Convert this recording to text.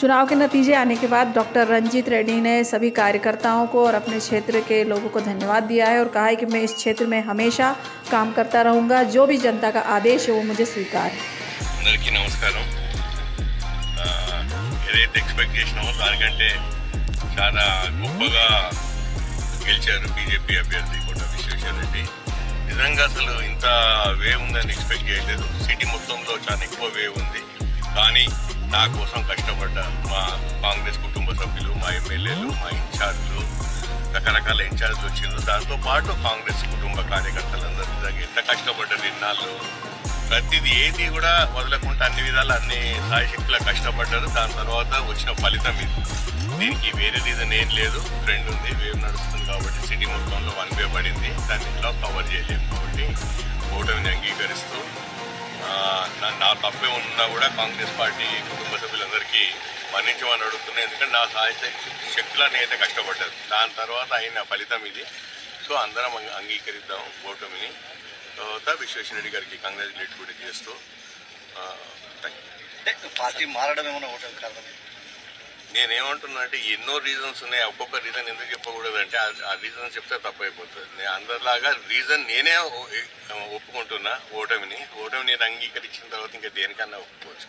चुनाव के नतीजे आने के बाद डॉक्टर रंजीत रेड्डी ने सभी कार्यकर्ताओं को और अपने क्षेत्र के लोगों को धन्यवाद दिया है और कहा है कि मैं इस क्षेत्र में हमेशा काम करता रहूँगा, जो भी जनता का आदेश है वो मुझे स्वीकार है। అందరికీ నమస్కారం। ఏదైతే ఎక్స్పెక్ట్ చేసినామో దానికంటే చాలా గొప్పగా గెలిచారు బీజేపీ అభ్యర్థి కోట విశ్వేశ్వర రెడ్డి। నిజంగా అసలు ఇంత వేవ్ ఉందని ఎక్స్పెక్ట్ చేయలేదు। సిటీ మొత్తంలో చాలా ఎక్కువ వేవ్ ఉంది, కానీ నా కోసం కష్టపడ్డ మా కాంగ్రెస్ కుటుంబ సభ్యులు, మా ఎమ్మెల్యేలు, మా ఇన్ఛార్జ్లు, రకరకాల ఇన్ఛార్జ్లు వచ్చిండ్రు। దాంతోపాటు కాంగ్రెస్ కుటుంబ కార్యకర్తలందరూ నిజంగా ఎంత కష్టపడ్డారు ఇన్నాళ్ళు, ప్రతిదీ ఏది కూడా వదలకుండా అన్ని విధాలు అన్ని సాయశక్తులా కష్టపడ్డారు। దాని తర్వాత వచ్చిన ఫలితం ఇది। దీనికి వేరే రీజన్ ఏం లేదు, ట్రెండ్ ఉంది, వేవ్ నడుస్తుంది కాబట్టి సిటీ మొత్తంలో వన్ వే పడింది, దాన్ని ఇంట్లో కవర్ చేయలేము కాబట్టి ఓటమిని అంగీకరిస్తూ నా తప్పే ఉన్నా కూడా కాంగ్రెస్ పార్టీ కుటుంబ సభ్యులందరికీ మన్నించమని అడుగుతున్నాయి। ఎందుకంటే నా సాయ శక్తులని అయితే కష్టపడ్డారు, దాని తర్వాత అయిన ఫలితం ఇది। సో అందరం అంగీకరిద్దాం ఓటమిని। తర్వాత విశ్వేశ్వర రెడ్డి గారికి కంగ్రాచులేట్ కూడా చేస్తూ పార్టీ మారడం ఏమైనా ఓటమి కారణం? నేనేమంటున్నా అంటే ఎన్నో రీజన్స్ ఉన్నాయి, ఒక్కొక్క రీజన్ ఎందుకు చెప్పకూడదు అంటే ఆ రీజన్ చెప్తే తప్పైపోతుంది। నేను అందరిలాగా రీజన్ నేనే ఒప్పుకుంటున్నా ఓటమిని నేను అంగీకరించిన తర్వాత ఇంకా దేనికన్నా ఒప్పుకోవచ్చు।